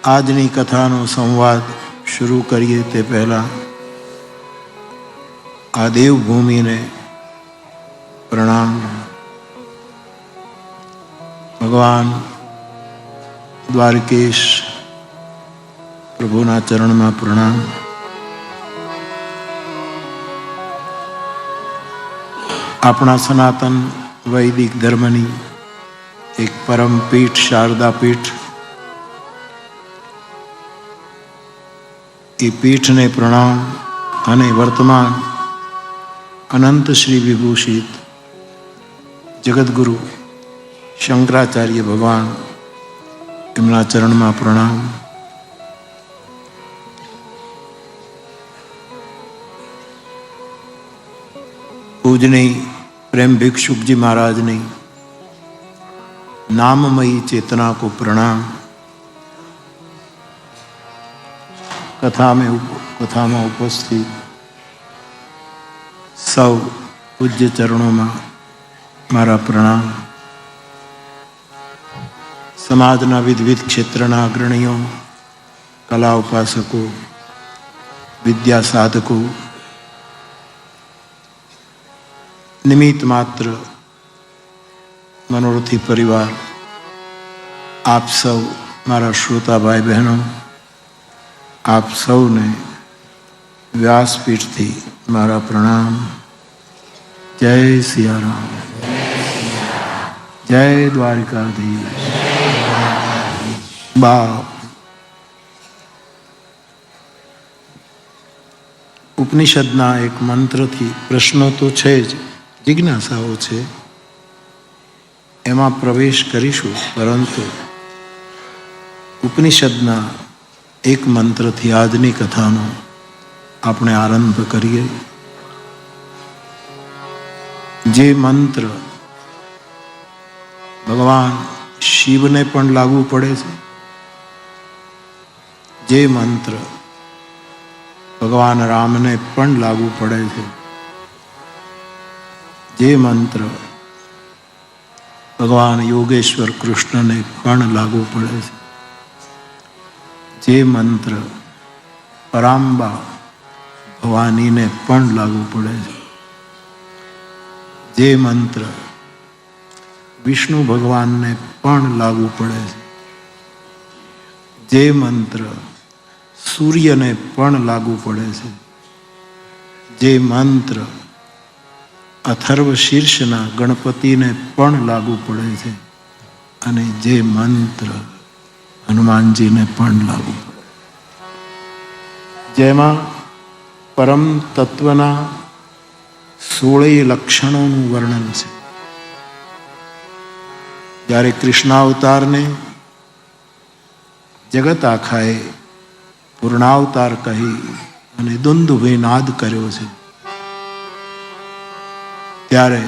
આજની કથાનો સંવાદ શરૂ કરીએ તે પહેલાં આ દેવભૂમિને પ્રણામ. ભગવાન દ્વારકેશ પ્રભુના ચરણમાં પ્રણામ. આપણા સનાતન વૈદિક ધર્મની એક પરમ પીઠ શારદા પીઠ, એ પીઠને પ્રણામ અને વર્તમાન અનંત શ્રી વિભૂષિત જગદગુરુ શંકરાચાર્ય ભગવાન એમના ચરણમાં પ્રણામ. પૂજની પ્રેમ ભિક્ષુકજી महाराजની नाममयी चेतना को प्रणाम. कथाમાં ઉપસ્થિત સૌ પૂજ્ય ચરણોમાં મારા પ્રણામ. સમાજના વિવિધ ક્ષેત્રના અગ્રણીઓ, કલા ઉપાસકો, વિદ્યા સાધકો, નિમિત્ત માત્ર મનોરથી પરિવાર, આપ સૌ મારા શ્રોતા ભાઈ બહેનો, આપ સૌને વ્યાસપીઠથી મારા પ્રણામ. જય સિયારામ, જય દ્વારકાધીશ. બાપ ઉપનિષદના એક મંત્રથી પ્રશ્નો તો છે જ, જિજ્ઞાસાઓ છે, એમાં પ્રવેશ કરીશું, પરંતુ ઉપનિષદના એક મંત્રથી આજની કથાનો આપણે આરંભ કરીએ. જે મંત્ર ભગવાન શિવને પણ લાગુ પડે છે, જે મંત્ર ભગવાન રામને પણ લાગુ પડે છે, જે મંત્ર ભગવાન યોગેશ્વર કૃષ્ણને પણ લાગુ પડે છે, જે મંત્ર પરાંબા ભવાનીને પણ લાગુ પડે છે, જે મંત્ર વિષ્ણુ ભગવાનને પણ લાગુ પડે છે, જે મંત્ર સૂર્યને પણ લાગુ પડે છે, જે મંત્ર અથર્વ શીર્ષના ગણપતિને પણ લાગુ પડે છે, અને જે મંત્ર હનુમાનજીને પણ લાગુ પડે, જેમાં પરમ તત્વના 16 લક્ષણોનું વર્ણન છે. જ્યારે કૃષ્ણાવતારને જગત આખાએ પૂર્ણાવતાર કહી અને દુંદુભી નાદ કર્યો છે, ત્યારે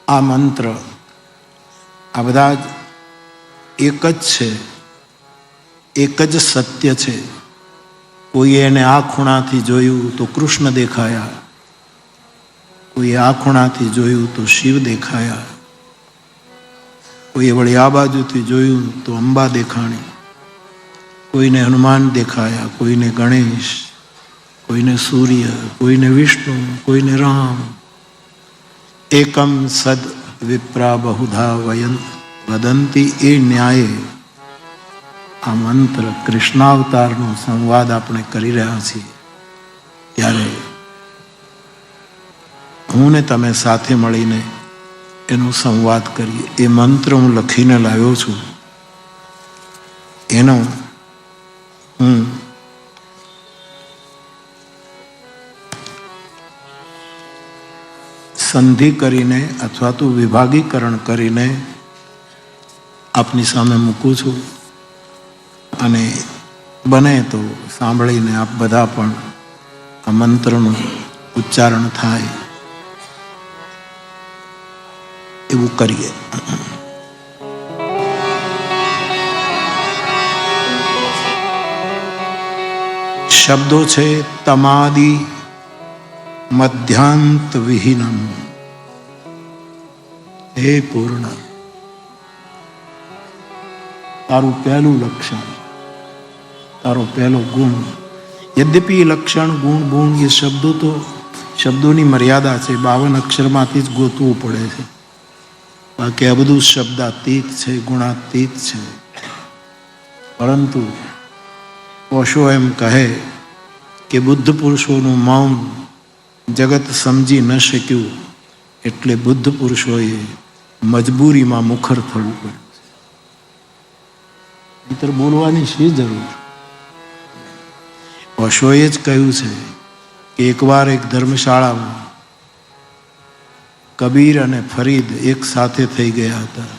આ મંત્ર, આ બધા જ એક જ છે, એક જ સત્ય છે. કોઈએ એને આ ખૂણાથી જોયું તો કૃષ્ણ દેખાયા, કોઈએ આ ખૂણાથી જોયું તો શિવ દેખાયા, કોઈએ વળી આ બાજુથી જોયું તો અંબા દેખાણી, કોઈને હનુમાન દેખાયા, કોઈને ગણેશ, કોઈને સૂર્ય, કોઈને વિષ્ણુ, કોઈને રામ. એકમ સદ વિપ્રા બહુધા વદંતી, એ ન્યાયે આ મંત્ર કૃષ્ણાવતારનો સંવાદ આપણે કરી રહ્યા છીએ. ત્યારે હું ને તમે સાથે મળીને એનો સંવાદ કરીએ. એ મંત્ર હું લખીને લાવ્યો છું, એનો હું સંધિ કરીને અથવા તો વિભાગીકરણ કરીને આપની સામે મૂકું છું, અને બને તો સાંભળીને આપ બધા પણ આ મંત્રનું ઉચ્ચારણ થાય એવું કરીએ. શબ્દો છે તમાદિ મધ્યાંત વિહીનમ. હે પૂર્ણ, તારું પહેલું લક્ષણ, તારો પહેલો ગુણ. યદ્યપિ લક્ષણ ગુણ ગુણ એ શબ્દોની મર્યાદા છે, 52 અક્ષરમાંથી જ ગોતવું પડે છે. બાકી આ બધું શબ્દાતીત છે, ગુણાતીત છે. પરંતુ ઓશો એમ કહે કે બુદ્ધ પુરુષોનું મૌન જગત સમજી ન શક્યું, એટલે બુદ્ધ પુરુષોએ મજબૂરીમાં મુખર થવું પડ્યું છે. નહીંતર બોલવાની શી જરૂર? ઓશોએ જ કહ્યું છે કે એકવાર એક ધર્મશાળામાં કબીર અને ફરીદ એક સાથે થઈ ગયા હતા.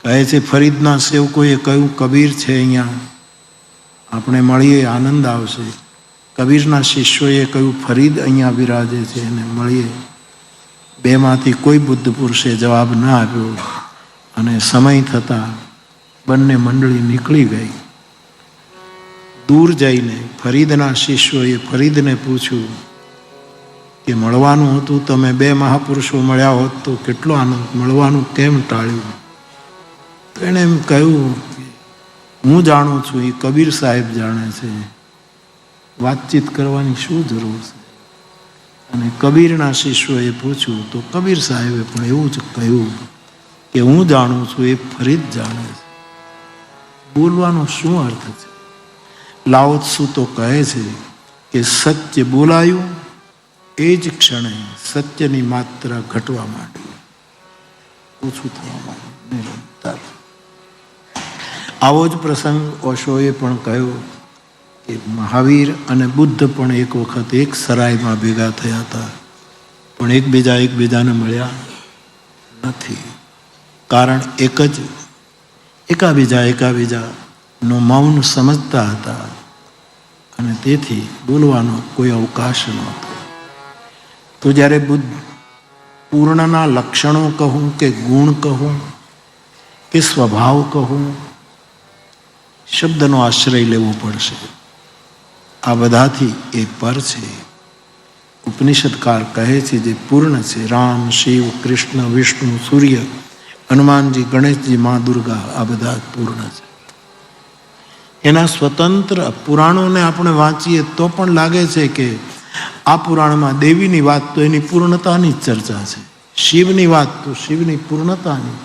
કહે છે ફરીદના સેવકોએ કહ્યું, કબીર છે અહીંયા, આપણે મળીએ, આનંદ આવશે. કબીરના શિષ્યોએ કહ્યું, ફરીદ અહીંયા બિરાજે છે અને મળીએ. બેમાંથી કોઈ બુદ્ધ પુરુષે જવાબ ન આપ્યો અને સમય થતાં બંને મંડળી નીકળી ગઈ. દૂર જઈને ફરીદના શિષ્યોએ ફરીદને પૂછ્યું કે મળવાનું હતું, તમે 2 મહાપુરુષો મળ્યા હોત તો કેટલો આનંદ, મળવાનું કેમ ટાળ્યું? તો એણે એમ કહ્યું, હું જાણું છું, એ કબીર સાહેબ જાણે છે, વાતચીત કરવાની શું જરૂર છે? અને કબીરના શિષ્યોએ પૂછ્યું તો કબીર સાહેબે પણ એવું જ કહ્યું કે હું જાણું છું, એ ફરીદ જાણે છે, બોલવાનો શું અર્થ છે? લાઓ ત્સુ તો કહે છે કે સત્ય બોલાયું એ જ ક્ષણે સત્યની માત્રા ઘટવા માંડી, ઓછું થવા માંડ્યું. આવો જ પ્રસંગ ઓશોએ પણ કહ્યો કે મહાવીર અને બુદ્ધ પણ એક વખત એક સરાયમાં ભેગા થયા હતા, પણ એકબીજાને મળ્યા નથી. કારણ એકાબીજાનું મૌન સમજતા હતા અને તેથી બોલવાનો કોઈ અવકાશ નહોતો. તો જ્યારે બુદ્ધ પૂર્ણના લક્ષણો કહું કે ગુણ કહું કે સ્વભાવ કહું, શબ્દનો આશ્રય લેવો પડશે. આ બધાથી એ પર છે. ઉપનિષદકાર કહે છે જે પૂર્ણ છે, રામ, શિવ, કૃષ્ણ, વિષ્ણુ, સૂર્ય, હનુમાનજી, ગણેશજી, મા દુર્ગા, આ બધા પૂર્ણ છે. એના સ્વતંત્ર પુરાણોને આપણે વાંચીએ તો પણ લાગે છે કે આ પુરાણમાં દેવીની વાત તો એની પૂર્ણતાની જ ચર્ચા છે, શિવની વાત તો શિવની પૂર્ણતાની,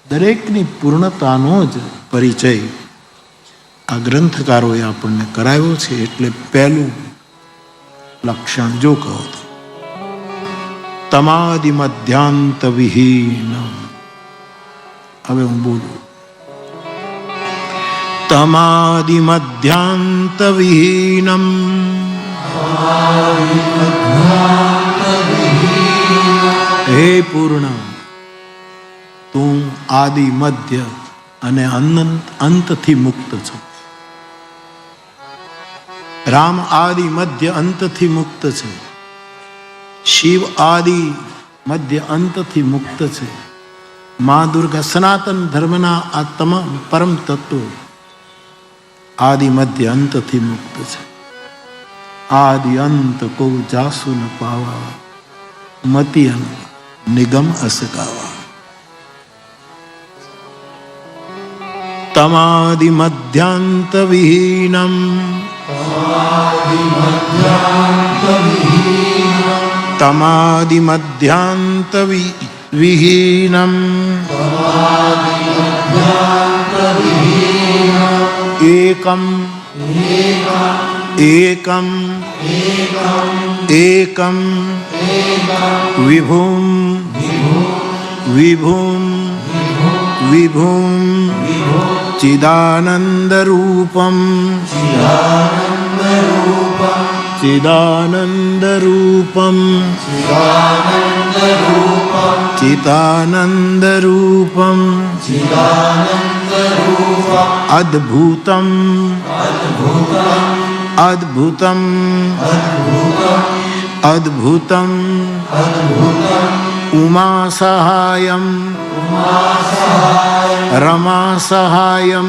દરેકની પૂર્ણતાનો જ પરિચય આ ગ્રંથકારોએ આપણને કરાવ્યો છે. એટલે પહેલું લક્ષણ જો કહો તો તમાદિ મધ્યાંત વિહીન. હવે હું બોલું, તમાદિ મધ્યાંત વિહીનમ, હે પૂર્ણ, તું આદિ મધ્ય અને અંતથી મુક્ત છો. રામ આદિ મધ્ય અંતથી મુક્ત છે, શિવ આદિ મધ્ય અંતથી મુક્ત છે, મા દુર્ગા સનાતન ધર્મના આ તમામ પરમ તત્વો આદિ મધ્ય અંતથી મુક્ત છે. આદિ અંત કો જાસુ ન પાવા, મતિ અંત નિગમ અસકાવા. તમાદિ મધ્યાંત વિહીનમ, તમાદિ મધ્યાંત વિહીનમ, એકમ એકમ એકમ વિભુમ વિભુમ વિભુમ ચિદાનંદ રૂપમ ચિદાનંદ રૂપમ ચિદાનંદ રૂપમ અદ્ભુતમ અદ્ભુતમ અદ્ભુતમ ઉમા સહાયમ रमा सहायम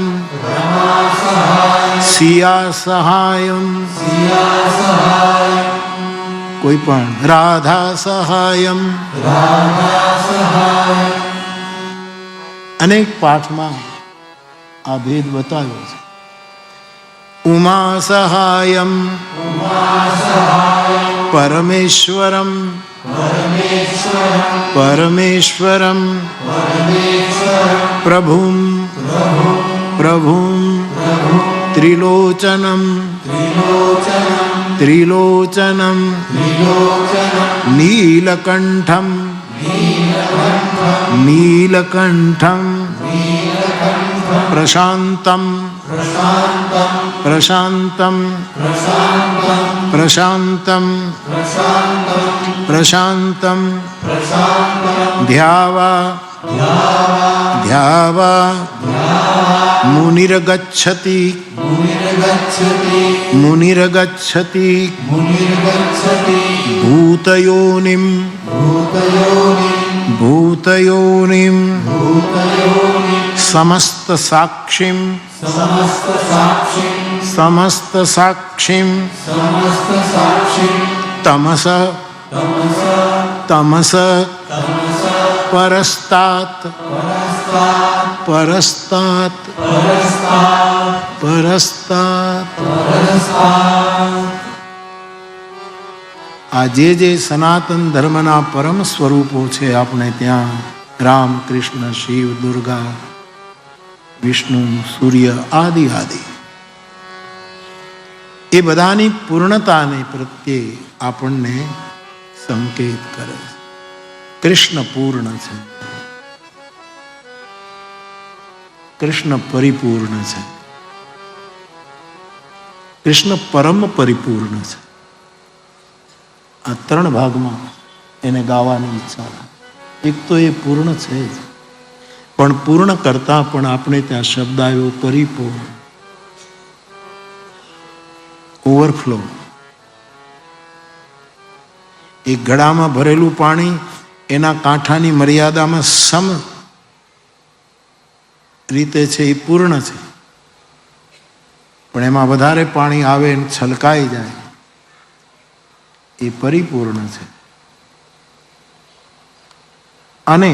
सिया सहायम कोई पण राधा सहायम अनेक पाठ में આ ભેદ બતાવ્યો છે. ઉમા સહાયમ પરમેશ્વરમ પરમેશ્વરમ પ્રભુમ પ્રભુમ ત્રિલોચનમ ત્રિલોચનમ નીલકંઠમ નીલકંઠમ પ્રશાંતમ પ્રશાંતમ પ્રશાંતમ પ્રશાંતમ ધ્યાવા ધ્યાવા મુનિર્ગચ્છતિ મુનિર્ગચ્છતિ ભૂતયોનિમ ભૂતયોનિમ સમસ્ત સાક્ષિમ સમસ્ત સાક્ષિમ તમસ તમસ પરસ્તાત પરસ્તાત પરસ્તાત. આ જે સનાતન ધર્મના પરમ સ્વરૂપો છે આપણે ત્યાં રામ, કૃષ્ણ, શિવ, દુર્ગા, વિષ્ણુ, સૂર્ય આદિ આદિ, એ બધાની પૂર્ણતાને પ્રત્યે આપણને સંકેત કરે છે. કૃષ્ણ પૂર્ણ છે, કૃષ્ણ પરિપૂર્ણ છે, કૃષ્ણ પરમ પરિપૂર્ણ છે. આ ત્રણ ભાગમાં એને ગાવાની ઈચ્છા. એક તો એ પૂર્ણ છે જ, પણ પૂર્ણ કરતા પણ આપણે ત્યાં શબ્દ આવ્યો પરિપૂર્ણ, ઓવરફ્લો. એક ઘડામાં ભરેલું પાણી એના કાંઠાની મર્યાદામાં સમ રીતે છે એ પૂર્ણ છે, પણ એમાં વધારે પાણી આવે અને છલકાઈ જાય એ પરિપૂર્ણ છે. અને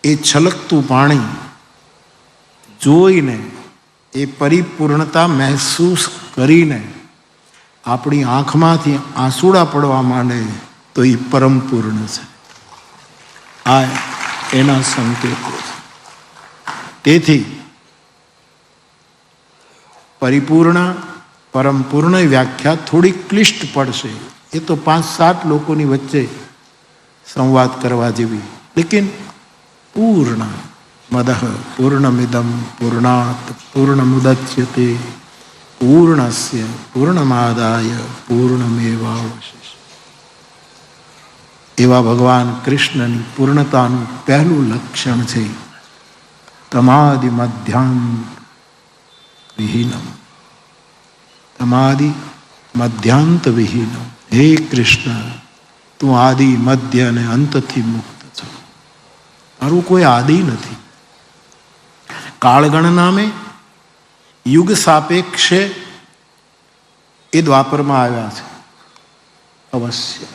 એ છલકતું પાણી જોઈને એ પરિપૂર્ણતા મહેસૂસ કરીને આપણી આંખમાંથી આંસુડા પડવા માંડે તો એ પરમ પૂર્ણ છે. આ એના સંકેતો છે. તેથી પરિપૂર્ણ પરમ પૂર્ણ વ્યાખ્યા થોડી ક્લિષ્ટ પડશે. એ તો 5-7 લોકોની વચ્ચે સંવાદ કરવા જેવી. લેકિન પૂર્ણ મદઃ પૂર્ણમિદમ પૂર્ણાત પૂર્ણમુદચ્યતે પૂર્ણસ્ય પૂર્ણમાદાય પૂર્ણમેવાવશિષ્યતે. એવા ભગવાન કૃષ્ણની પૂર્ણતાનું પહેલું લક્ષણ છે તમાદિ મધ્યાંત વિહીનમ. તમાદિ મધ્યાંત વિહીનમ. હે કૃષ્ણ, તું આદિ મધ્ય અને અંતથી મુક્ત છો. તારું કોઈ આદિ નથી. કાળગણ નામે યુગ સાપેક્ષે એ દ્વાપરમાં આવ્યા છે અવશ્ય,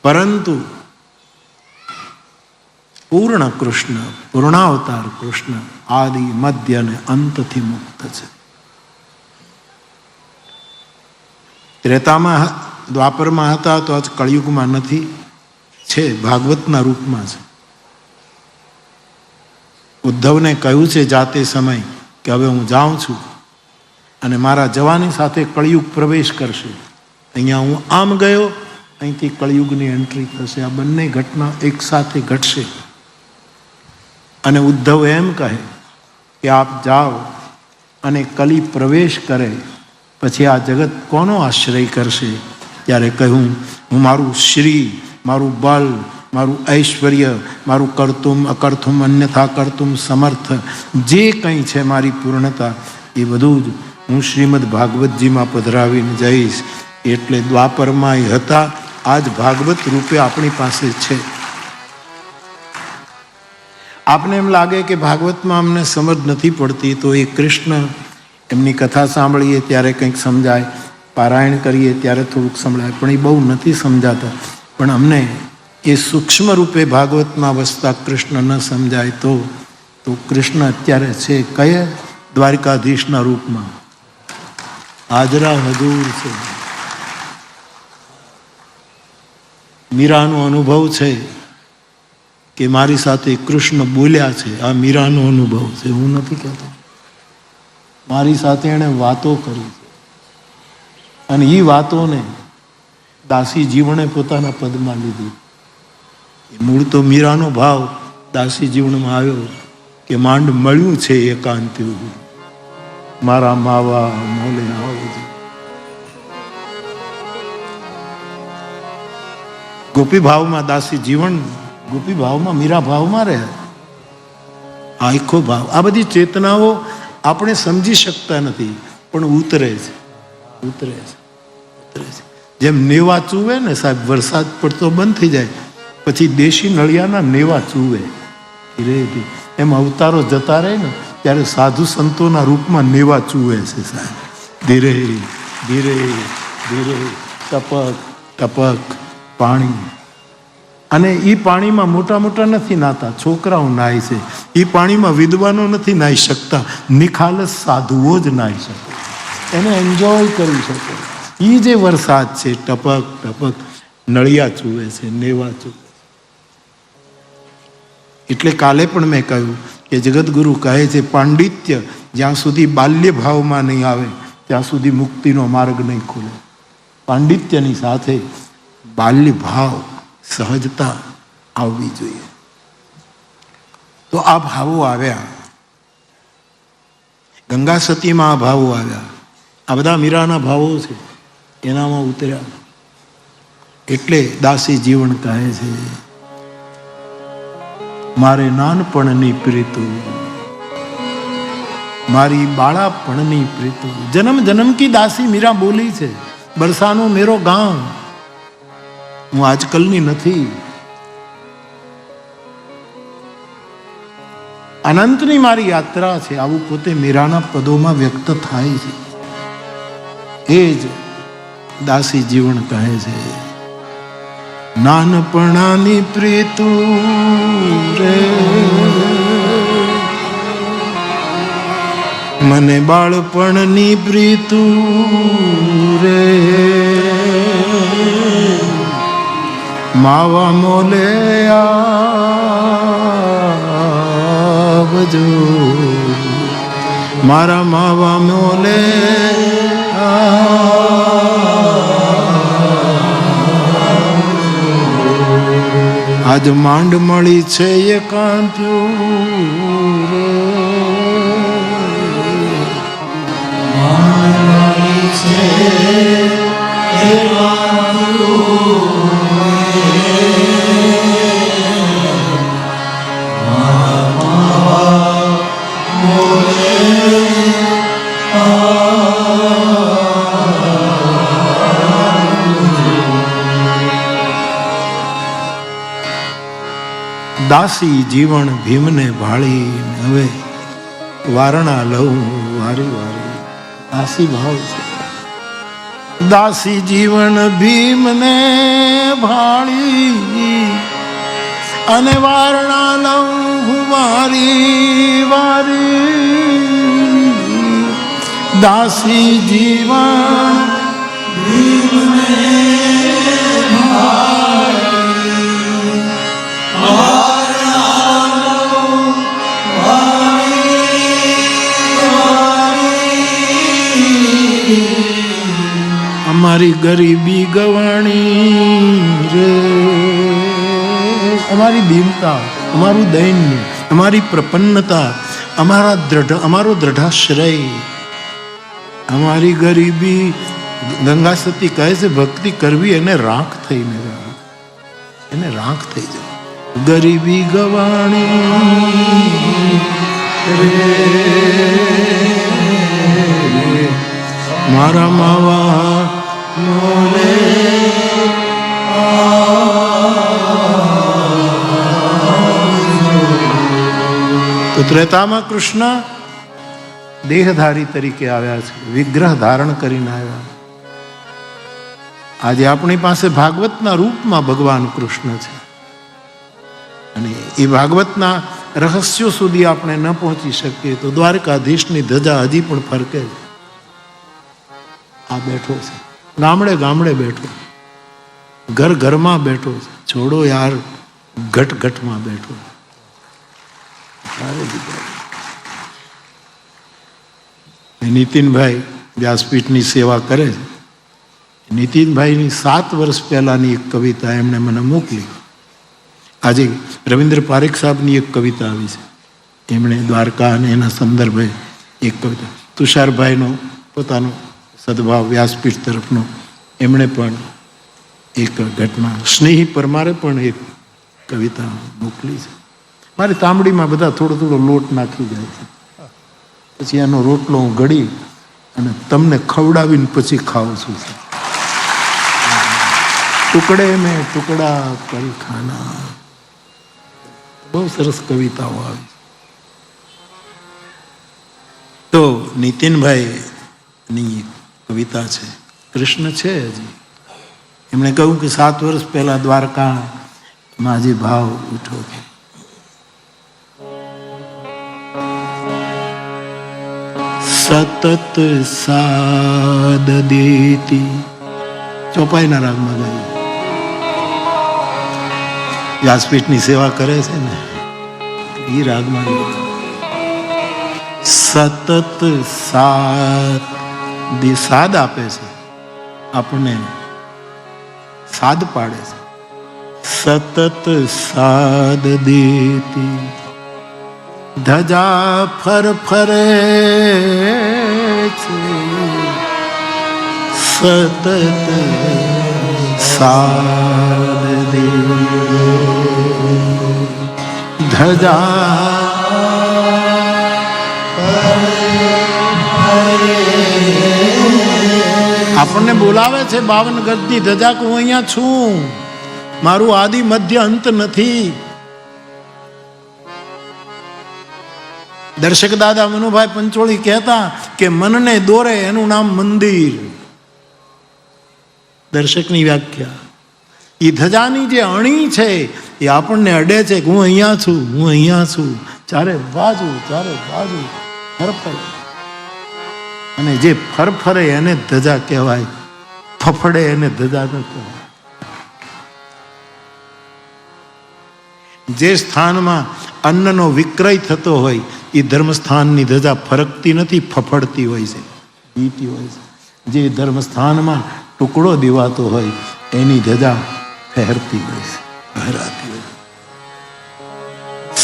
પરંતુ પૂર્ણ કૃષ્ણ, પૂર્ણાવતાર કૃષ્ણ આદિ મધ્ય અને અંતથી મુક્ત છે. ત્રેતામાં દ્વાપરમાં હતા તો આજ કળિયુગમાં નથી, છે ભાગવતના રૂપમાં છે. ઉદ્ધવને કહ્યું છે જાતે સમય કે હવે હું જાઉં છું અને મારા જવાની સાથે કળિયુગ પ્રવેશ કરશે. અહીંયા હું આમ ગયો, અહીંથી કળિયુગની એન્ટ્રી થશે. આ બંને ઘટના એક સાથે ઘટશે. અને ઉદ્ધવ એમ કહે કે આપ જાઓ અને કલી પ્રવેશ કરે પછી આ જગત કોનો આશ્રય કરશે? ત્યારે કહ્યું, હું મારું શ્રી, મારું બલ, મારું ઐશ્વર્ય, મારું કરતુમ અકર્તુમ અન્યથા કરતુમ સમર્થ જે કંઈ છે મારી પૂર્ણતા, એ બધું જ હું શ્રીમદ ભાગવતજીમાં પધરાવીને જઈશ. એટલે દ્વાપરમાં એ હતા, આજ ભાગવત રૂપે આપણી પાસે છે. આપને એમ લાગે કે ભાગવતમાં અમને સમજ નથી પડતી, તો એ કૃષ્ણ એમની કથા સાંભળીએ ત્યારે કંઈક સમજાય, પારાયણ કરીએ ત્યારે થોડુંક સમજાય, પણ એ બહુ નથી સમજાતા. પણ અમને એ સૂક્ષ્મ રૂપે ભાગવતમાં વસતા કૃષ્ણ ન સમજાય તો કૃષ્ણ અત્યારે છે કયા દ્વારકાધીશના રૂપમાં હાજરા હજૂર છે. મીરાનો અનુભવ છે કે મારી સાથે કૃષ્ણ બોલ્યા છે. આ મીરાનો અનુભવ છે, હું નથી કહેતો. મારી સાથે એણે વાતો કરી છે અને એ વાતોને દાસી જીવણે પોતાના પદમાં લીધી. મૂળ તો મીરાનો ભાવ દાસી જીવનમાં આવ્યો કે માંડ મળ્યું છે એકાંત્યું મારા માવા મોલે આવજે. ગોપી ભાવમાં દાસી જીવન, ગોપી ભાવમાં મીરા ભાવમાં રહે. આખો ભાવ, આ બધી ચેતનાઓ આપણે સમજી શકતા નથી પણ ઉતરે છે, ઉતરે છે, ઉતરે છે. જેમ નેવા ચૂવે ને સાહેબ, વરસાદ પડતો બંધ થઈ જાય પછી દેશી નળિયાના નેવા ચૂવે ધીરે ધીરે. એમ અવતારો જતા રહે ને ત્યારે સાધુ સંતોના રૂપમાં નેવા ચૂવે છે સાહેબ, ધીરે ધીરે ધીરે, ટપક ટપક પાણી. અને એ પાણીમાં મોટા મોટા નથી નાતા, છોકરાઓ નાય છે. એ પાણીમાં વિદ્વાનો નથી નાહી શકતા, નિખાલસ સાધુઓ જ નાહી શકે, એને એન્જોય કરી શકે. એ જે વરસાદ છે ટપક ટપક નળિયા ચૂવે છે, નેવા ચૂવે. એટલે કાલે પણ મેં કહ્યું કે જગતગુરુ કહે છે પાંડિત્ય જ્યાં સુધી બાલ્ય ભાવમાં નહીં આવે ત્યાં સુધી મુક્તિનો માર્ગ નહીં ખુલે. પાંડિત્યની સાથે બાલ્ય ભાવ, સહજતા આવવી જોઈએ. તો આ ભાવો આવ્યા, ગંગા સતીમાં આ ભાવો આવ્યા, આ બધા મીરાના ભાવો છે, એનામાં ઉતર્યા. એટલે દાસી જીવન કહે છે મારે નાનપણની પ્રીતુ, મારી બાળાપણની પ્રીતુ. જન્મ જન્મ કી દાસી મીરા બોલી છે, બરસાનો મેરો ગામ. હું આજકલની નથી, અનંતની મારી યાત્રા છે. આવું પોતે મીરાના પદોમાં વ્યક્ત થાય છે. એ જ દાસી જીવન કહે છે નાનપણાની પ્રીતુ રે, મને બાળપણની પ્રીતુ રે, માવા મોલે આવજો, મારા માવા મોલે આજ માંડ મળી છે એકાંત્યું રે, માંડ મળી છે દાસી જીવન ભીમને ભાળી હવે વારણા લઉં વારી વારી. દાસી ભાવ છે. દાસી જીવન ભીમને ભાળી અને વારણા લઉં વારી વારી. દાસી જીવન ભીમને અમારી ગરીબી ગવાણી રે, અમારી દીનતા, અમારું દૈન્ય, અમારી પ્રપન્નતા, અમારો દ્રઢાશ્રય, અમારી ગરીબી. ગંગા સતી કહે છે ભક્તિ કરવી એને રાખ થઈને, એને રાખ થઈ જાય. ગરીબી ગવાણી રે, મારા માવા મોલે તો ત્રેતામાં કૃષ્ણ દેહધારી તરીકે આવ્યા છે, વિગ્રહ ધારણ કરીને આવ્યા. આજે આપણી પાસે ભાગવતના રૂપમાં ભગવાન કૃષ્ણ છે. અને એ ભાગવતના રહસ્યો સુધી આપણે ન પહોંચી શકીએ તો દ્વારકાધીશની ધજા હજી પણ ફરકે છે. આ બેઠો છે, ગામડે ગામડે બેઠો, ઘર ઘરમાં બેઠો છે, છોડો યાર ઘટ ઘટમાં બેઠો. નીતિનભાઈ વ્યાસપીઠની સેવા કરે છે. નીતિનભાઈની 7 વર્ષ પહેલાની એક કવિતા એમણે મને મોકલી. આજે રવિન્દ્ર પારેખ સાહેબની એક કવિતા આવી છે, એમણે દ્વારકા અને એના સંદર્ભે એક કવિતા. તુષારભાઈનો પોતાનો સદભાવ વ્યાસપીઠ તરફનો એમણે પણ એક ઘટના. સ્નેહી પરમારે પણ એક કવિતા મોકલી છે. મારી તાંબડીમાં બધા થોડો થોડો લોટ નાખી જાય છે, પછી એનો રોટલો હું ઘડી અને તમને ખવડાવીને પછી ખાઉં છું. ટુકડે મેં ટુકડા કરી ખાના. બહુ સરસ કવિતાઓ આવી. તો નીતિનભાઈની કવિતા છે, કૃષ્ણ છે હજી. એમણે કહ્યું કે 7 વર્ષ પહેલા દ્વારકામાં જે ભાવ ઉઠ્યો છે. સતત સાદ દેતી, ચોપાઈના રાગમાં ગાયું. વ્યાસપીઠની સેવા કરે છે ને એ રાગમાં ગાયું. સતત સાદ દે, સાદ આપે છે આપણને, સાદ પાડે છે. સતત સાદ દેતી ધજા ફર ફરે છે. સતત સાદ દેતી ધજા આપણને બોલાવે છે 52 ગજની ધજા કે હું અહીંયા છું, મારું આદિ મધ્ય અંત નથી. દર્શક દાદા મનુભાઈ પંચોળી કહેતા કે મનને દોરે એનું નામ મંદિર. દર્શકની વ્યાખ્યા. એ ધજાની જે અણી છે એ આપણને અડે છે કે હું અહીંયા છું, હું અહીંયા છું. ચારે બાજુ ફરફરે, અને જે ફરફરે એને ધજા કહેવાય, ફફડે એને ધજા ન કહેવાય. જે સ્થાનમાં અન્નનો વિક્રય થતો હોય એ ધર્મસ્થાનની ધજા ફરકતી નથી, ફફડતી હોય છે, બીતી હોય છે. જે ધર્મસ્થાનમાં ટુકડો દીવાતો હોય એની ધજા ફહેરતી હોય છે, ફહેરાતી હોય.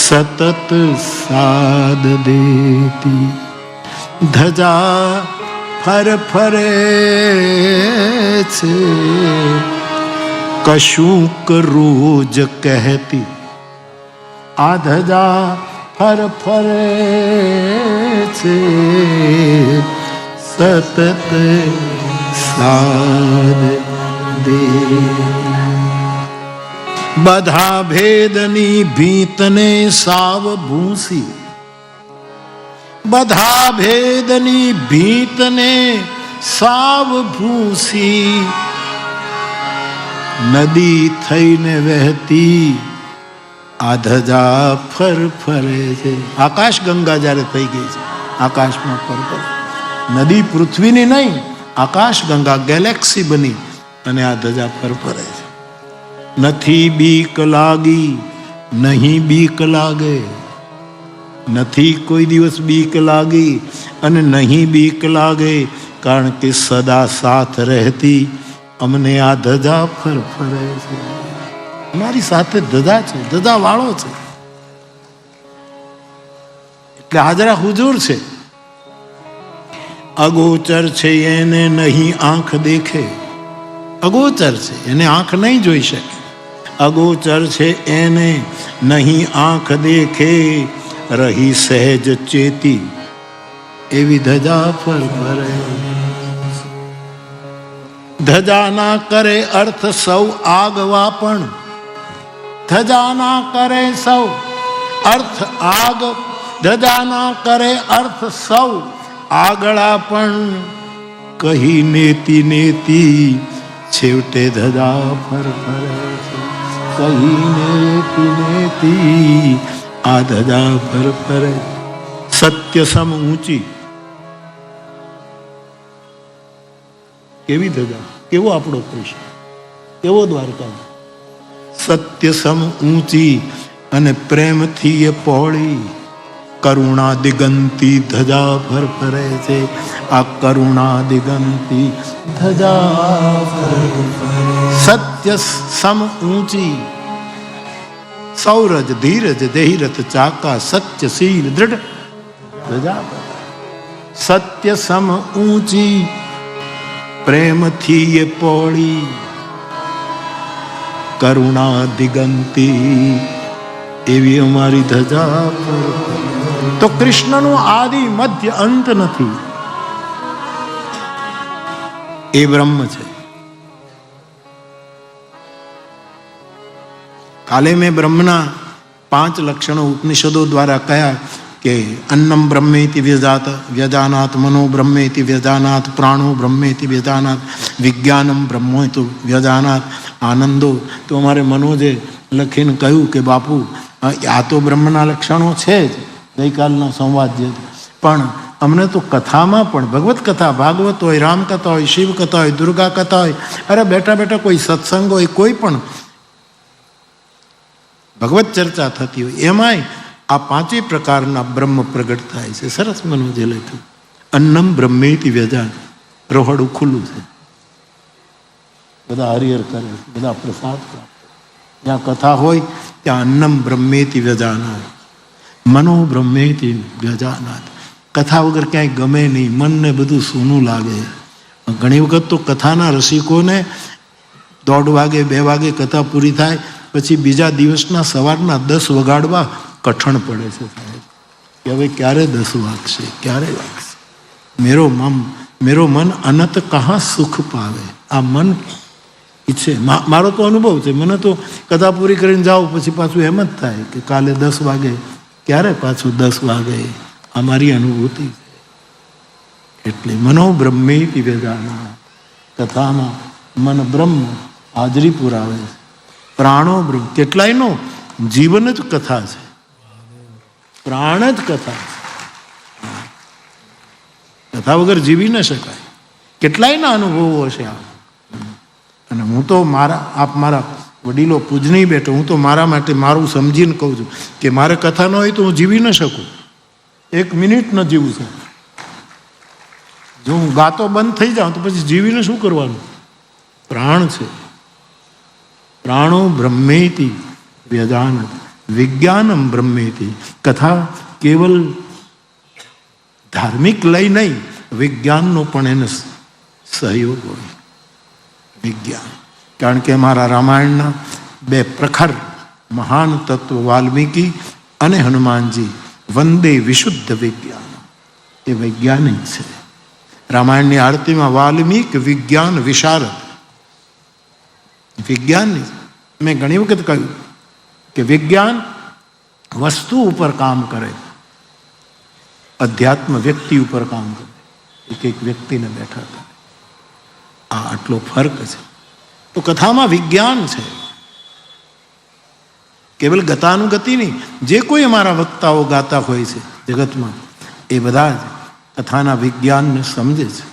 સતત સાદ દેતી ધજા ફર ફરે છે. કશુંક રોજ કહેતી આ ધજા ફર ફરે છે. સતત સાદ દે બધા ભેદની ભીતને સાવ ભૂંસી. બધા ભેદની ભીતને સાવ ભૂંસી. નદી થઈને વહેતી આ ધજા ફર ફરે છે. આકાશ ગંગા જ્યારે થઈ ગઈ છે, આકાશમાં ફર નદી પૃથ્વીની નહીં, આકાશ ગંગા ગેલેક્સી બની અને આ ધજા ફર ફરે છે. નથી બીક લાગી, નહીં બીક લાગે. નથી કોઈ દિવસ બીક લાગી અને નહીં બીક લાગે, કારણ કે સદા સાથ રહેતી અમને આ ધજા ફર ફરે છે. મારી સાથે ધજા છે, ધજા વાળો છે, એટલે હાજરા હુજુર છે. અગોચર છે એને નહીં આંખ દેખે. અગોચર છે એને આંખ નહીં જોઈ શકે. અગોચર છે એને નહીં આંખ દેખે. રહી સહેજ ચેતી એવી ધજા ફર ફરે. ધજા ના કરે અર્થ સૌ આગવા, પણ ધજા ના કરે સૌ અર્થ આગ. ધજા ના કરે અર્થ સૌ આગળા, પણ કહી નેતી નેતી છેવટે ધજા ફર ફરે છે. કહીને કિનેતી આ ધજા પર ફરે. સત્ય સમ ઊંચી, કેવી ધજા, કેવો આપણો કૃષ્ણ, કેવો દ્વારકા. સત્ય સમ ઊંચી અને પ્રેમથી એ પહોળી, કરુણા દિગંતી ધજા પર ફરે છે. આ કરુણા દિગંતી ધજા પર ફરે. સત્ય સમ ઊંચી, સૌરજ ધીરજ દેહિરથ ચાકા, સત્યશીલ દૃઢ ધજા પર. સત્ય સમ ઊંચી, પ્રેમથી એ પહોળી, કરુણા દિગંતી એવી અમારી ધજા પર. તો કૃષ્ણનું આદિ મધ્ય અંત નથી, એ બ્રહ્મ છે. કાલે મેં બ્રહ્મના 5 લક્ષણો ઉપનિષદો દ્વારા કહ્યા કે અન્નમ બ્રહ્મેતિ વ્યજાનાત, મનો બ્રહ્મેતિ વ્યજાનાત, પ્રાણો બ્રહ્મેતિ વ્યજાનાત, વિજ્ઞાનમ બ્રહ્મેતુ વ્યજાનાત, આનંદો. તો અમારે મનોજે લખીને કહ્યું કે બાપુ આ તો બ્રહ્મના લક્ષણો છે જ, ગઈકાલનો સંવાદ જે, પણ અમને તો કથામાં પણ ભગવત કથા, ભાગવત હોય, રામકથા હોય, શિવ કથા હોય, દુર્ગા કથા હોય, અરે બેઠા બેઠા કોઈ સત્સંગ હોય, કોઈ પણ ભગવત ચર્ચા થતી હોય, એમાંય આ 5 પ્રકારના બ્રહ્મ પ્રગટ થાય છે. સરસ મનોજે લખ્યું અન્નમ બ્રહ્મેતિ વ્યજાન. રોહડું ખુલ્લું છે, બધા હરિહર કરે છે, બધા પ્રસાદ પ્રાપ્ત. જ્યાં કથા હોય ત્યાં અન્નમ બ્રહ્મેતિ વ્યજાનાત, મનો બ્રહ્મેતિ વ્યજાનાત. કથા વગર ક્યાંય ગમે નહીં, મનને બધું સૂનું લાગે. ઘણી વખત તો કથાના રસિકોને 1:30 વાગે 2 વાગે કથા પૂરી થાય પછી બીજા દિવસના સવારના 10 વગાડવા કઠણ પડે છે સાહેબ, કે હવે ક્યારે 10 વાગશે, ક્યારે વાગશે. મેરો મન અનંત કહા સુખ પાવે. આ મન ઈચ્છે, મારો તો અનુભવ છે, મને તો કથા પૂરી કરીને જાઓ પછી પાછું એમ જ થાય કે કાલે 10 વાગે, ક્યારે પાછું 10 વાગે. આ મારી અનુભૂતિ છે. એટલે મનો બ્રહ્મેતિ વ્યજાના, કથામાં મન બ્રહ્મ હાજરી પુરાવે છે. પ્રાણો બ્રહ્મ, કેટલાયનો જીવન જ કથા છે, પ્રાણ જ કથા છે. કથા વગર જીવી ન શકાય. કેટલાયના અનુભવો હશે આ. અને હું તો આપ મારા વડીલો પૂજની બેઠો, હું તો મારા માટે મારું સમજીને કહું છું કે મારે કથા ન હોય તો હું જીવી ન શકું, 1 મિનિટ ન જીવું છું. જો હું ગાતો બંધ થઈ જાઉં તો પછી જીવીને શું કરવાનું. પ્રાણ છે. પ્રાણો બ્રહ્મેતિ વ્યજાનત, વિજ્ઞાનમ બ્રહ્મેતિ. કથા કેવલ ધાર્મિક લય નહીં, વિજ્ઞાનનો પણ એને સહયોગ હોય. વિજ્ઞાન, કારણ કે અમારા રામાયણના 2 પ્રખર મહાન તત્વ વાલ્મીકી અને હનુમાનજી વંદે વિશુદ્ધ વિજ્ઞાન, એ વૈજ્ઞાનિક છે. રામાયણની આરતીમાં વાલ્મીક વિજ્ઞાન વિશારદ, વિજ્ઞાનની. મેં ઘણી વખત કહ્યું કે વિજ્ઞાન વસ્તુ ઉપર કામ કરે, અધ્યાત્મ વ્યક્તિ ઉપર કામ કરે. એક વ્યક્તિને બેઠા કરે. આ આટલો ફર્ક છે. તો કથામાં વિજ્ઞાન છે, કેવલ ગતાનુગતિ નહીં. જે કોઈ અમારા વક્તાઓ ગાતા હોય છે જગતમાં, એ બધા જ કથાના વિજ્ઞાનને સમજે છે.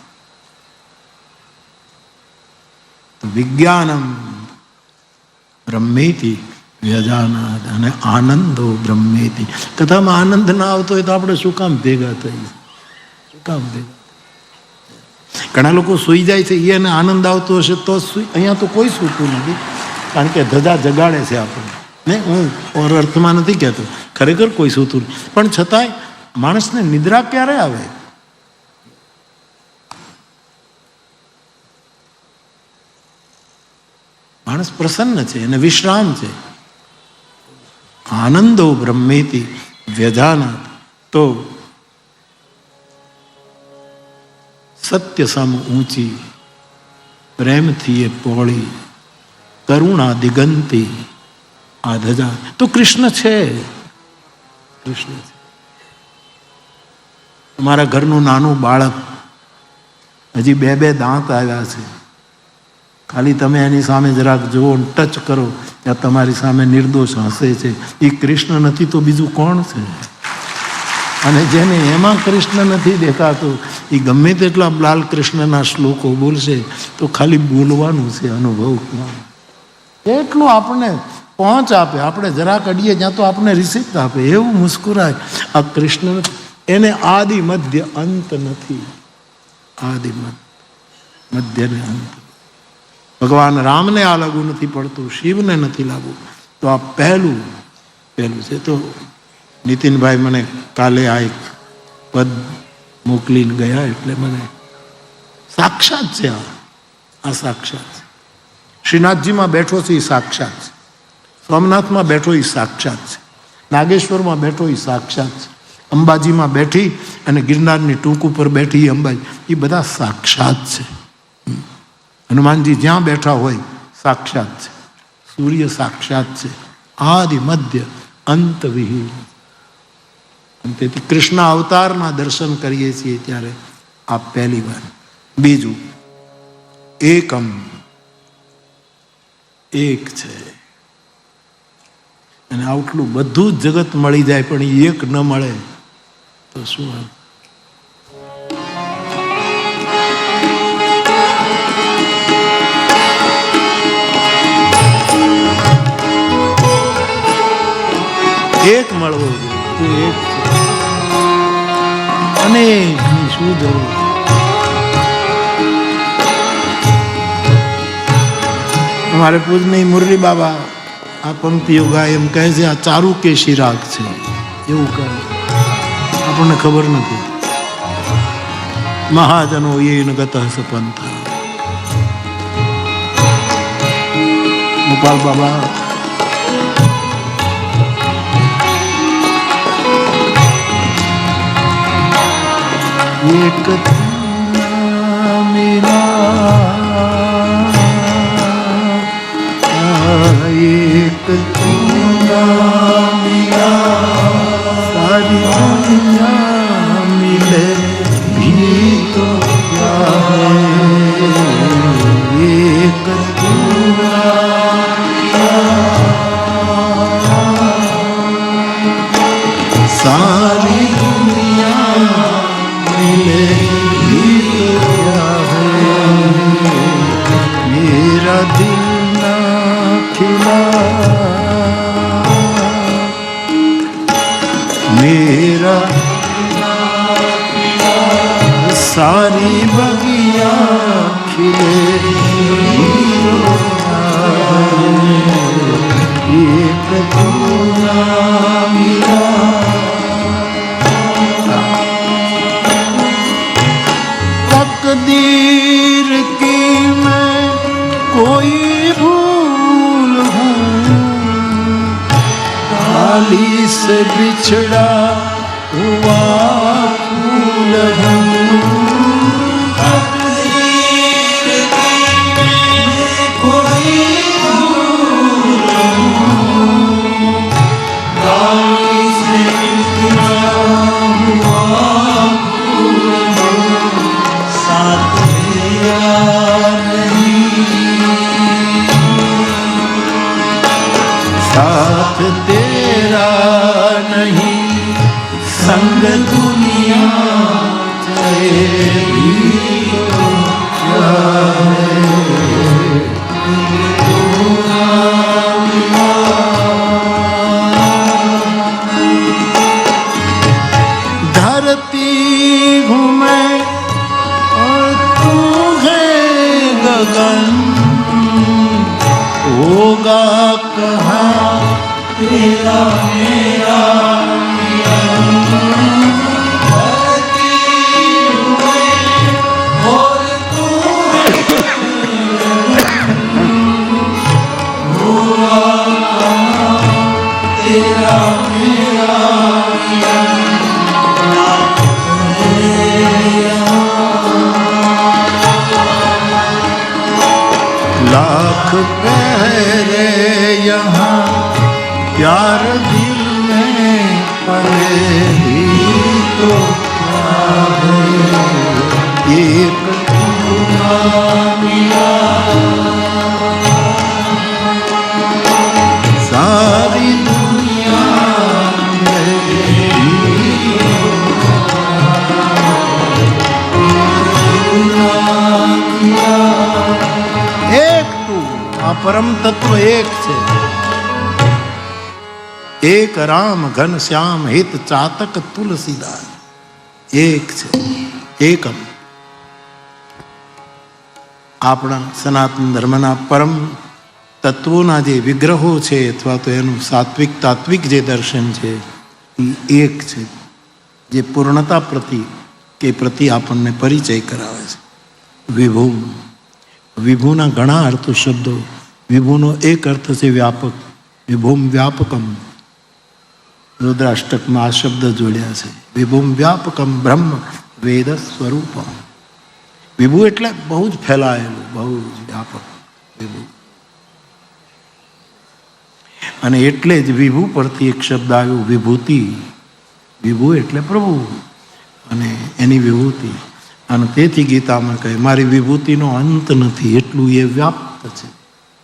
વિજ્ઞાનમ બ્રહ્મેતિ વ્યજાનાદ અને આનંદો બ્રહ્મેતિ. કથામાં આનંદ ના આવતો હોય તો આપણે શું કામ ભેગા થઈ, શું કામ ભેગા. ઘણા લોકો સૂઈ જાય છે, એને આનંદ આવતો હશે તો અહીંયા તો કોઈ સૂતું નથી, કારણ કે ધજા જગાડે છે આપણને. ને હું ઓર અર્થમાં નથી કહેતો, ખરેખર કોઈ સૂતું નહીં, પણ છતાંય માણસને નિદ્રા ક્યારે આવે. માણસ પ્રસન્ન છે અને વિશ્રામ છે. આનંદો બ્રહ્મેતિ વ્યજાનાત. તો સત્ય સમ ઊંચી, પ્રેમથી એ પહોળી, કરુણા દિગંતી આ ધજા. તો કૃષ્ણ છે, કૃષ્ણ છે. તમારા ઘરનું નાનું બાળક, હજી 2 દાંત આવ્યા છે, ખાલી તમે એની સામે જરાક જુઓ, ટચ કરો, ત્યાં તમારી સામે નિર્દોષ હસે છે. એ કૃષ્ણ નથી તો બીજું કોણ છે? અને જેને એમાં કૃષ્ણ નથી દેખાતું એ ગમે તેટલા બાલકૃષ્ણના શ્લોકો બોલશે તો ખાલી બોલવાનું છે, અનુભવ એટલું આપણને પહોંચ આપે. આપણે જરાક અડીએ જ્યાં તો આપણને રિસિપ્ટ આપે, એવું મુસ્કુરાય. આ કૃષ્ણ એને આદિ મધ્ય અંત નથી. આદિ મધ્ય ને અંત. ભગવાન રામને આ લાગુ નથી પડતું, શિવને નથી લાગુ, તો આ પહેલું છે. તો નીતિનભાઈ મને કાલે આ એક પદ મોકલીને ગયા, એટલે મને સાક્ષાત છે. આ સાક્ષાત છે. શ્રીનાથજીમાં બેઠો છે એ સાક્ષાત છે, સોમનાથમાં બેઠો એ સાક્ષાત છે, નાગેશ્વરમાં બેઠો એ સાક્ષાત છે, અંબાજીમાં બેઠી અને ગિરનારની ટૂંક ઉપર બેઠી અંબાજી, એ બધા સાક્ષાત છે. હનુમાનજી જ્યાં બેઠા હોય સાક્ષાત છે. સૂર્ય સાક્ષાત છે, આદિ મધ્ય અંત વિહીન. તેથી કૃષ્ણ અવતારના દર્શન કરીએ છીએ ત્યારે આ પહેલી વાર. બીજું, એકમ, એક છે. અને આટલું બધું જ જગત મળી જાય પણ એક ન મળે તો શું? એક મળવો જોઈએ, એક અનેક શું જરૂર? हमारे पूजनीय मुरली बाबा આ પંક્તિઓ ગાય એમ કહે છે આ ચારુ કેશી રાગ છે, એવું કહે. આપણને ખબર નથી. મહાજનો યેન ગતઃ સપંથ. ગોપાલ બાબા એક एक चूड़ा मिला सारी दुनिया मिले भी तो क्या है, एक चूड़ा मिला सारी दुनिया मिले भी तो क्या है, मेरा दिल मेरा सारी बगिया खिले एक चूड़ा मिला तकदीर की मैं कोई भूल डाली से बिछड़ा हुआ फूल हूँ, तकदीर की मैं कोई भूल हूँ, डाली से बिछड़ा हुआ फूल हूँ, साथ मेरा साथ तेरा नहीं, संग दुनिया तेरी तो क्या है, धरती हूँ मैं और तू है गगन, होगा कहाँ तेरा मेरा धरती हुए और तू होगा कहाँ तेरा मेरा लाख पहरे यहाँ प्यार दिल में पड़े भी तो क्या है, एक चूड़ा मिला પરમ તત્વ એક છે. એક રામ ઘન શ્યામ હિત ચાતક તુલસીદાસ. એક છે, એકમ. આપણા સનાતન ધર્મના પરમ તત્વોના જે વિગ્રહો છે અથવા તો એનું સાત્વિક તાત્વિક જે દર્શન છે એ એક છે, જે પૂર્ણતા પ્રતિ આપણને પરિચય કરાવે છે. વિભુ, વિભુના ઘણા અર્થો શબ્દો. વિભુનો એક અર્થ છે વ્યાપક, વિભુમ વ્યાપકમ. રુદ્રાષ્ટકમાં આ શબ્દ જોડ્યા છે. વિભુમ વ્યાપકમ બ્રહ્મ વેદ સ્વરૂપમ. વિભુ એટલે બહુ જ ફેલાયેલું, બહુ જ વ્યાપક વિભુ. અને એટલે જ વિભુ પરથી એક શબ્દ આવ્યો વિભૂતિ. વિભુ એટલે પ્રભુ અને એની વિભૂતિ. અને તેથી ગીતામાં કહે મારી વિભૂતિનો અંત નથી, એટલું એ વ્યાપ્ત છે.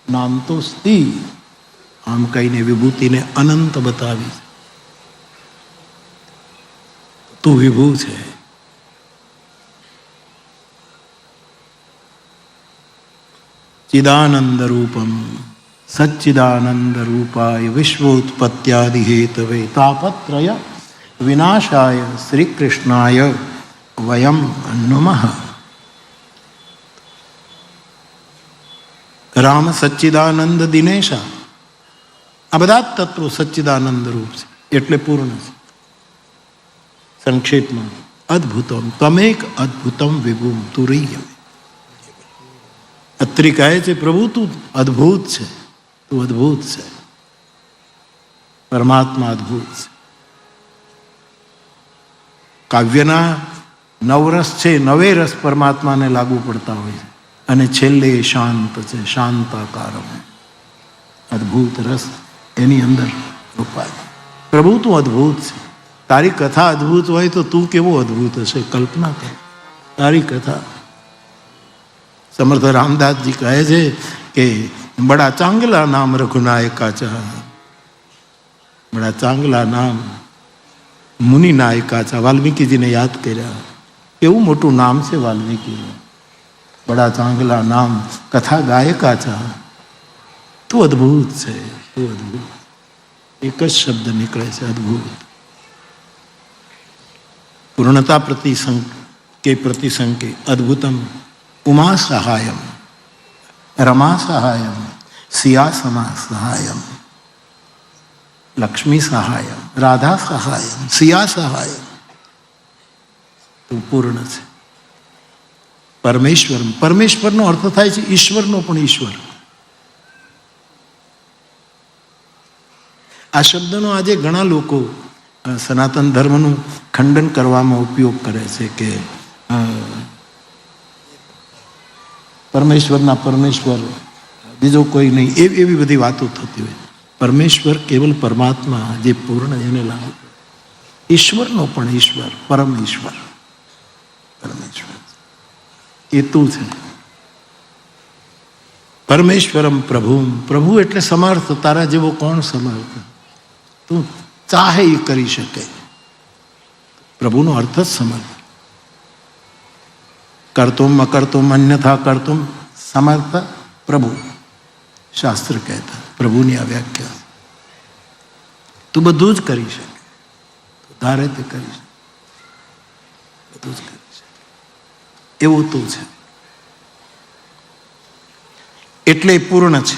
નામ તો સ્તી, આમ કહીને વિભૂતિને અનંત બતાવી. તું વિભુ છે. ચિદાનંદ રૂપમ સચ્ચિદાનંદ રૂપાય વિશ્વોત્પત્યાદિ હેતવે તાપત્રય વિનાશાય શ્રી કૃષ્ણાય વયમ નમઃ. રામ સચ્ચિદાનંદ દિનેશા, આ બધા જ તત્વો સચ્ચિદાનંદ રૂપ છે એટલે પૂર્ણ છે. સંક્ષેપમાં અદ્ભુતમ તમેક અદ્ભુતમ વિભુમ તુરીય. અત્રિ કહે છે પ્રભુ તું અદ્ભુત છે, તું અદ્ભુત છે. પરમાત્મા અદ્ભુત છે. કાવ્યના નવરસ છે, નવે રસ પરમાત્માને લાગુ પડતા હોય છે. અને છેલ્લે શાંત છે, શાંતાકારમ. અદ્ભુત રસ એની અંદર રોપાય. પ્રભુ તું અદ્ભુત છે. તારી કથા અદ્ભુત હોય તો તું કેવો અદ્ભુત હશે, કલ્પના કર તારી કથા. સમર્થ રામદાસજી કહે છે કે બડા ચાંગલા નામ રઘુનાયકા ચા. બડા ચાંગલા નામ મુનિ નાયકા ચા. વાલ્મીકીજીને યાદ કર્યા. કેવું મોટું નામ છે વાલ્મીકી. બડા ચાંગલા નામ કથા ગાયકા ચા. તું અદ્ભુત છે, તું અદ્ભુત. એક જ શબ્દ નીકળે છે, અદ્ભુત. પૂર્ણતા પ્રતિસંકે અદ્ભુતમ ઉમા સહાયમ, રમા સહાયમ, સિયાસમા સહાયમ, લક્ષ્મી સહાયમ, રાધા સહાયમ, સિયા સહાયમ. તું પૂર્ણ છે. પરમેશ્વર, પરમેશ્વરનો અર્થ થાય છે ઈશ્વરનો પણ ઈશ્વર. આ શબ્દનો આજે ઘણા લોકો સનાતન ધર્મનું ખંડન કરવામાં ઉપયોગ કરે છે કે પરમેશ્વરના પરમેશ્વર, બીજો કોઈ નહીં, એવી બધી વાતો થતી હોય. પરમેશ્વર કેવલ પરમાત્મા જે પૂર્ણ એને લાગુ. ઈશ્વરનો પણ ઈશ્વર, પરમ ઈશ્વર પરમેશ્વર એ તું છે. પરમેશ્વરમ પ્રભુ, પ્રભુ એટલે સમર્થ. તારા જેવો કોણ સમર્થ? તું ચાહે એ કરી શકે. પ્રભુનો અર્થ જ સમર્થ. કરતુમ અકર્તુમ અન્યથા કરતુમ સમર્થ પ્રભુ, શાસ્ત્ર કહેતા. પ્રભુની આ વ્યાખ્યા. તું બધું જ કરી શકે, ધારે તે કરી શકે, બધું જ કરી શકે એવું તું છે. એટલે પૂર્ણ છે.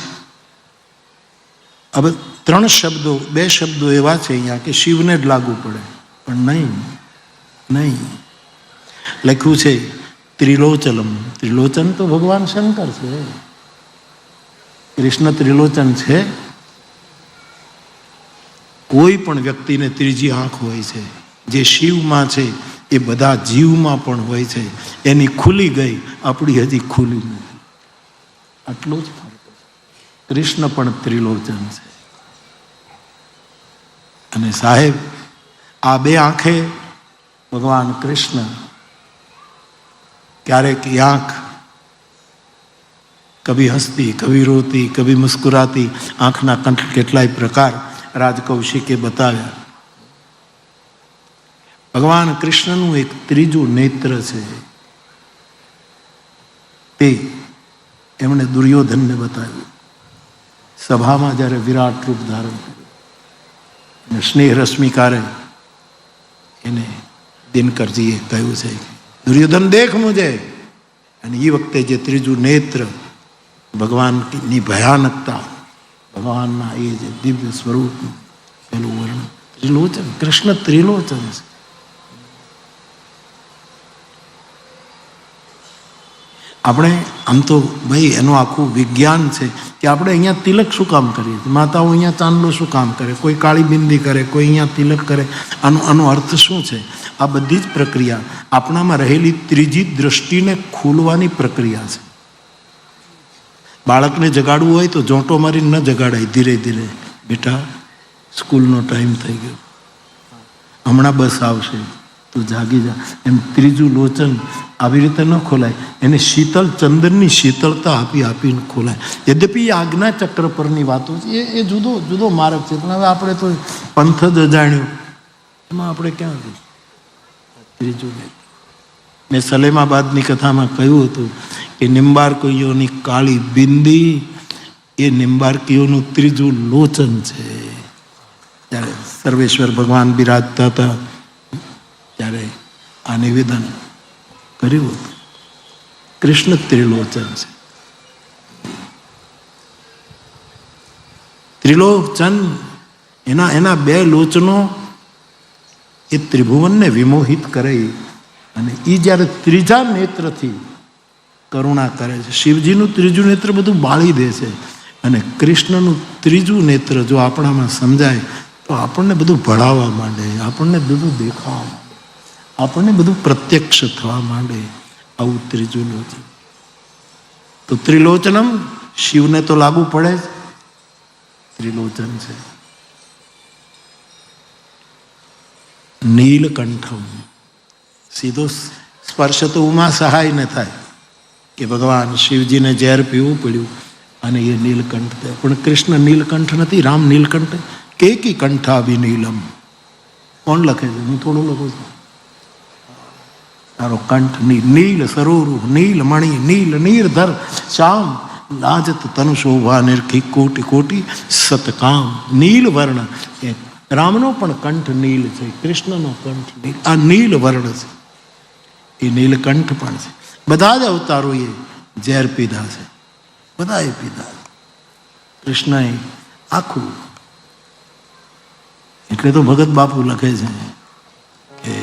હવે ત્રણ શબ્દો, બે શબ્દો એવા છે અહીંયા કે શિવને જ લાગુ પડે, પણ નહીં. લખ્યું છે ત્રિલોચનમ. ત્રિલોચન તો ભગવાન શંકર છે. કૃષ્ણ ત્રિલોચન છે. કોઈ પણ વ્યક્તિને ત્રીજી આંખ હોય છે. જે શિવમાં છે એ બધા જીવમાં પણ હોય છે. એની ખુલી ગઈ, આપણી હજી ખુલી નથી. આટલો જ ફરક છે. કૃષ્ણ પણ ત્રિલોચન છે. અને સાહેબ આ બે આંખે ભગવાન કૃષ્ણ ક્યારેક આંખ કભી હસતી, કભી રોતી, કભી મુસ્કુરાતી. આંખના કેટલાય પ્રકાર રાજકૌશિકે બતાવ્યા. ભગવાન કૃષ્ણનું એક ત્રીજું નેત્ર છે, તે એમણે દુર્યોધનને બતાવ્યું. સભામાં જ્યારે વિરાટ રૂપ ધારણ કર્યું અને સ્નેહ રશ્મિકારે એને દિનકરજીએ કહ્યું છે કે દુર્યોધન દેખ મુજે, અને એ વખતે જે ત્રીજું નેત્ર, ભગવાનની ભયાનકતા, ભગવાનના એ જે દિવ્ય સ્વરૂપ, પેલું વર્ણન, ત્રિલોચન, કૃષ્ણ ત્રિલોચન છે. આપણે આમ તો ભાઈ એનું આખું વિજ્ઞાન છે કે આપણે અહીંયા તિલક શું કામ કરીએ, માતાઓ અહીંયા ચાંદલો શું કામ કરે, કોઈ કાળી બિંદી કરે, કોઈ અહીંયા તિલક કરે, આનો અર્થ શું છે? આ બધી જ પ્રક્રિયા આપણામાં રહેલી ત્રીજી દ્રષ્ટિને ખોલવાની પ્રક્રિયા છે. બાળકને જગાડવું હોય તો જોંટો મારીને ન જગાડાય, ધીરે ધીરે, બેટા સ્કૂલનો ટાઈમ થઈ ગયો, હમણાં બસ આવશે, તું જાગી જા. એમ ત્રીજું લોચન આવી રીતે ન ખોલાય, એને શીતળ ચંદનની શીતળતા આપીને ખોલાય. યદ્યપિ આજ્ઞા ચક્ર પરની વાતો છે, એ જુદો જુદો માર્ગ છે, પણ હવે આપણે તો પંથ જ અજાણ્યો, એમાં આપણે ક્યાં જઈએ? ત્રીજું મેં સલેમાબાદની કથામાં કહ્યું હતું કે નિંબાર્કીઓની કાળી બિંદી એ નિંબાર્કીઓનું ત્રીજું લોચન છે. જ્યારે સર્વેશ્વર ભગવાન બિરાજતા હતા ત્યારે આ નિવેદન કર્યું હતું. કૃષ્ણ ત્રિલોચન છે. ત્રિલોચન એના બે લોચનો એ ત્રિભુવનને વિમોહિત કરે, અને એ જ્યારે ત્રીજા નેત્રથી કરુણા કરે છે. શિવજીનું ત્રીજું નેત્ર બધું બાળી દે છે, અને કૃષ્ણનું ત્રીજું નેત્ર જો આપણામાં સમજાય તો આપણને બધું ભળાવવા માંડે, આપણને બધું દેખાવા માંડે, આપણને બધું પ્રત્યક્ષ થવા માંડે. આવું ત્રીજું લોચન. તો ત્રિલોચનમ શિવને તો લાગુ પડે જ, ત્રિલોચન છે. નીલકંઠમ, સીધો સ્પર્શ તો ઉમા સહાય ન થાય કે ભગવાન શિવજીને ઝેર પીવું પડ્યું અને એ નીલકંઠ થયા. પણ કૃષ્ણ નીલકંઠ નથી, રામ નીલકંઠ. કેકી કંઠાભિનીલમ. કોણ લખે છે? હું થોડું લખું છું. તારો કંઠ નીલ સરોરુ નીલ મણિ નીલ નીરધર શ્યામ લાજત તનુ શોભા નિર્ખી કોટી કોટી સતકામ. નીલ વર્ણ, રામનો પણ કંઠ નીલ છે, કૃષ્ણનો કંઠ નીલ. આ નીલ વર્ણ છે, એ નીલકંઠ પણ છે. બધા જ અવતારોએ ઝેર પીધા છે, બધાએ પીધા. કૃષ્ણએ આખું. એટલે તો ભગત બાપુ લખે છે કે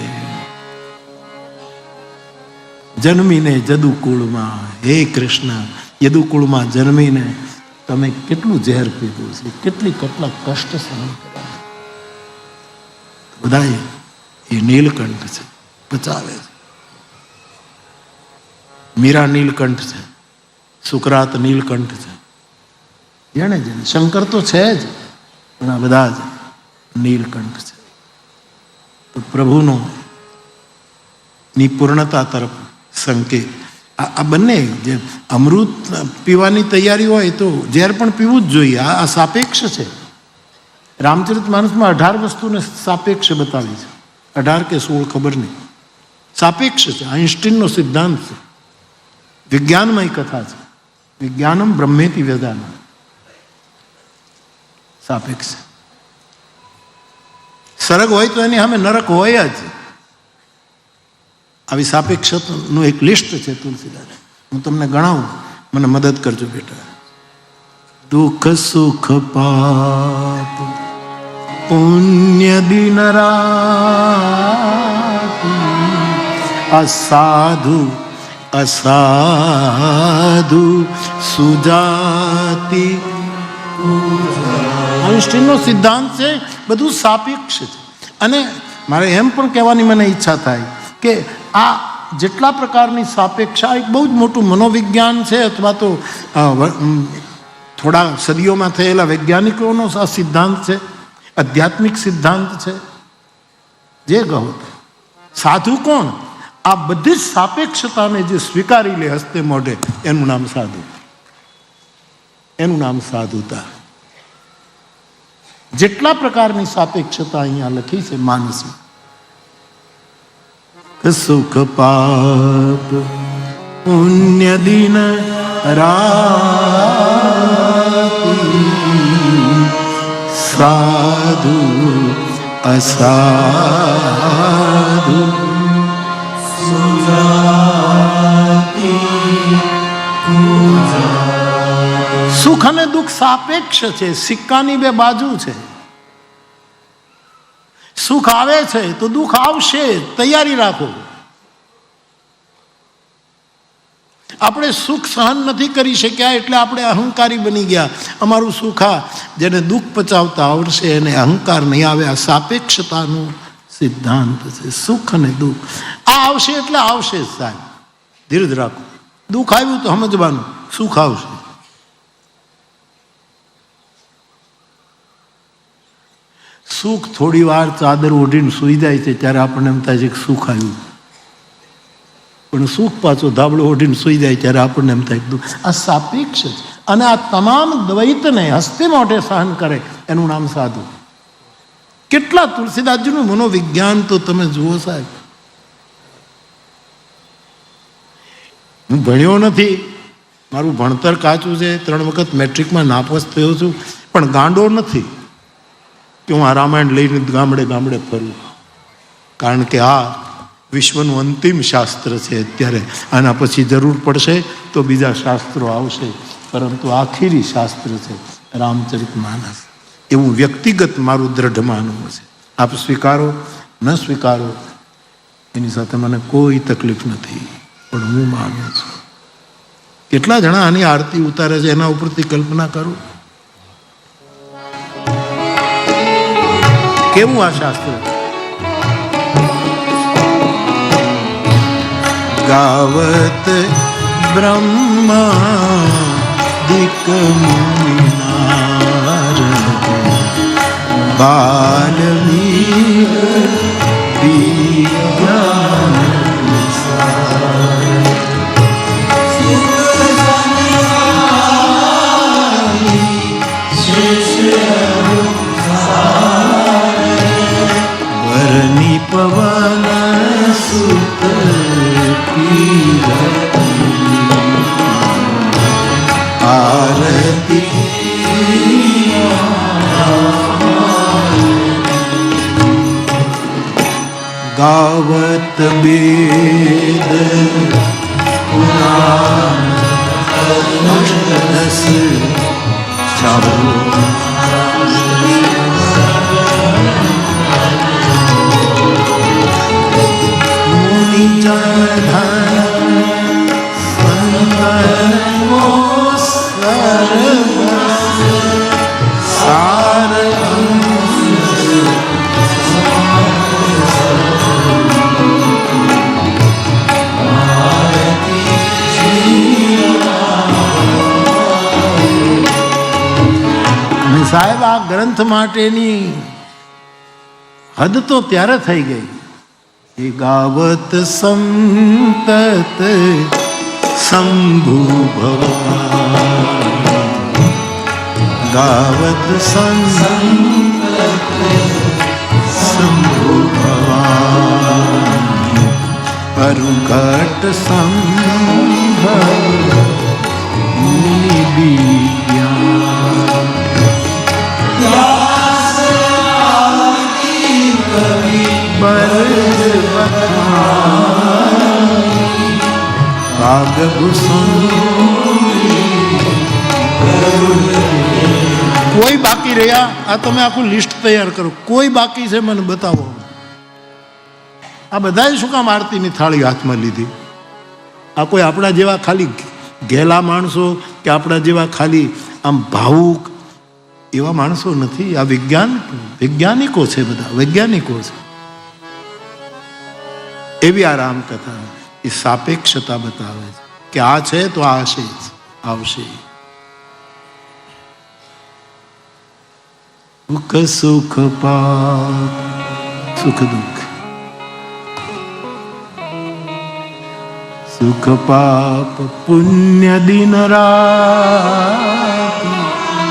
જન્મીને જદુકુળમાં, હે કૃષ્ણ, યદુકુળમાં જન્મીને તમે કેટલું ઝેર પીધું છે, કેટલા કષ્ટ સહન કર્યા. બધાએ એ નીલકંઠ છે, બચાવે છે. મીરા નીલકંઠ છે, સુકરાત નીલકંઠ છે, જેને શંકર તો છે જ, પણ આ બધા જ નીલકંઠ છે. તો પ્રભુનો ની પૂર્ણતા તરફ સંકેત. આ બંને જે અમૃત પીવાની તૈયારી હોય તો ઝેર પણ પીવું જ જોઈએ. આ સાપેક્ષ છે. રામચરિતમાનસમાં 18 વસ્તુને સાપેક્ષ બતાવી છે, 18 કે 16 ખબર નહીં. સાપેક્ષ છે. આઈન્સ્ટીનનો સિદ્ધાંત છે. વિજ્ઞાનમય કથા છે. વિજ્ઞાનમ બ્રહ્મેતિ વેદાન. સાપેક્ષ. સ્વર્ગ હોય તો એની સામે નરક હોય જ. આવી સાપેક્ષનું એક લિસ્ટ છે તુલસીદાસ. હું તમને ગણાવું, મને મદદ કરજો બેટા. દુઃખ સુખ પાપ પુણ્ય દિન રાતિ અસાધુ અસાધુ સુજાતિ. આઈન્સ્ટીનનો સિદ્ધાંત છે, બધું સાપેક્ષ છે. અને મારે એમ પણ કહેવાની મને ઈચ્છા થાય કે આ જેટલા પ્રકારની સાપેક્ષા એક બહુ જ મોટું મનોવિજ્ઞાન છે, અથવા તો થોડા સદીઓમાં થયેલા વૈજ્ઞાનિકોનો આ સિદ્ધાંત છે, આધ્યાત્મિક સિદ્ધાંત છે. જે કહો સાધુ કોણ? આ બધી જ સાપેક્ષતાને જે સ્વીકારી લે હસ્તે મોઢે, એનું નામ સાધુ, એનું નામ સાધુતા. જેટલા પ્રકારની સાપેક્ષતા અહીંયા લખી છે માનસમાં. સુખ પાપ પુણ્ય દિન રાત સાધુ અસાધુ સુખ અને દુઃખ સાપેક્ષ છે, સિક્કાની બે બાજુ છે. સુખ આવે છે તો દુઃખ આવશે, તૈયારી રાખો. આપણે સુખ સહન નથી કરી શક્યા એટલે આપણે અહંકારી બની ગયા. અમારું સુખ આ, જેને દુઃખ પચાવતા આવડશે એને અહંકાર નહીં આવે. આ સાપેક્ષતાનું સિદ્ધાંત છે. સુખ અને દુઃખ આ આવશે એટલે આવશે સાહેબ, ધીરજ રાખો. દુઃખ આવ્યું તો સમજવાનું સુખ આવશે. સુખ થોડી વાર ચાદર ઓઢીને સૂઈ જાય છે ત્યારે આપણને એમ થાય છે કે સુખ આવ્યું, પણ સુખ પાછો ધાબળો ઓઢીને સૂઈ જાય ત્યારે આપણને એમ થાય દુઃખ. આ સાપેક્ષ છે. અને આ તમામ દ્વૈતને હસ્તે મોઢે સહન કરે એનું નામ સાધુ. કેટલા તુલસીદાસજીનું મનોવિજ્ઞાન તો તમે જુઓ સાહેબ. હું ભણ્યો નથી, મારું ભણતર કાચું છે, 3 વખત મેટ્રિકમાં નાપાસ થયો છું, પણ ગાંડો નથી કે હું આ રામાયણ લઈને ગામડે ગામડે ફરું. કારણ કે આ વિશ્વનું અંતિમ શાસ્ત્ર છે અત્યારે. આના પછી જરૂર પડશે તો બીજા શાસ્ત્રો આવશે, પરંતુ આખરી શાસ્ત્ર છે રામચરિતમાનસ. એવું વ્યક્તિગત મારું દ્રઢ માનવું છે. આપ સ્વીકારો ન સ્વીકારો એની સાથે મને કોઈ તકલીફ નથી, પણ હું માનું છું. કેટલા જણા આની આરતી ઉતારે છે એના ઉપરથી કલ્પના કરો. કેવું આ શાસ્ત્ર. ગાવત બ્રહ્માદિક મુનિનારદ બાલ્મીક વિદ્યાન વરની પવન સુત આરતી ગાવત વેદ પુરાણ અષ્ટદશ ચાલો મુનિ સાહેબ આ ગ્રંથ માટેની હદ તો ત્યારે થઈ ગઈ. એ ગાવત સંતત શંભુ ભગવાન, ગાવત સંતત શંભુ ભગવાન, પરુઘટ સંભવ મુનિ વિદ્યા કોઈ બાકી રહ્યા? આ તમે આખું લિસ્ટ તૈયાર કરો. કોઈ બાકી છે મને બતાવો. આ બધા શું કામ આરતીની થાળી હાથમાં લીધી? આ કોઈ આપણા જેવા ખાલી ઘેલા માણસો કે આપણા જેવા ખાલી આમ ભાવુક એવા માણસો નથી. આ વૈજ્ઞાનિકો છે, બધા વૈજ્ઞાનિકો છે. એવી આ રામકથા એ સાપેક્ષતા બતાવે છે કે આ છે તો આ હશે જ, આવશે. દુઃખ સુખ પાપ, સુખ દુઃખ, સુખ પાપ પુણ્ય દિન રાત.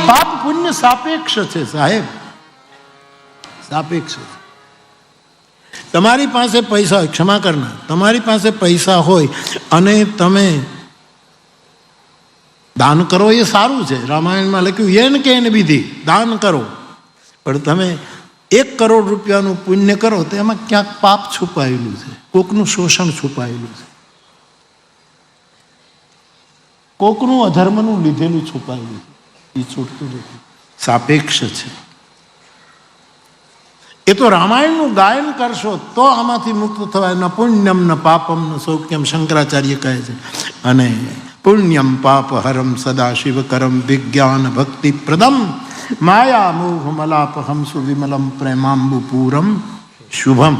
પાપ પુણ્ય સાપેક્ષ છે સાહેબ, સાપેક્ષ છે. તમારી પાસે પૈસા હોય, ક્ષમા કરના, તમારી પાસે પૈસા હોય અને તમે દાન કરો એ સારું છે, રામાયણમાં લખ્યું એને કે એને વિધિ દાન કરો, પણ તમે 1 કરોડ રૂપિયાનું પુણ્ય કરો તો એમાં ક્યાંક પાપ છુપાયેલું છે, કોકનું શોષણ છુપાયેલું છે, કોકનું અધર્મનું લીધેલું છુપાયેલું છે, એ છૂટતું નથી, સાપેક્ષ છે. એ તો રામાયણનું ગાયન કરશો તો આમાંથી મુક્ત થવાય. ન પુણ્યમ ન પાપમ ન સૌખ્યમ, શંકરાચાર્ય કહે છે. અને પુણ્યમ પાપ હરમ સદા શિવકરમ વિજ્ઞાન ભક્તિ પ્રદમ માયા મોહ મલાપહમ સુવિમલમ પ્રેમાંબુ પૂરમ શુભમ.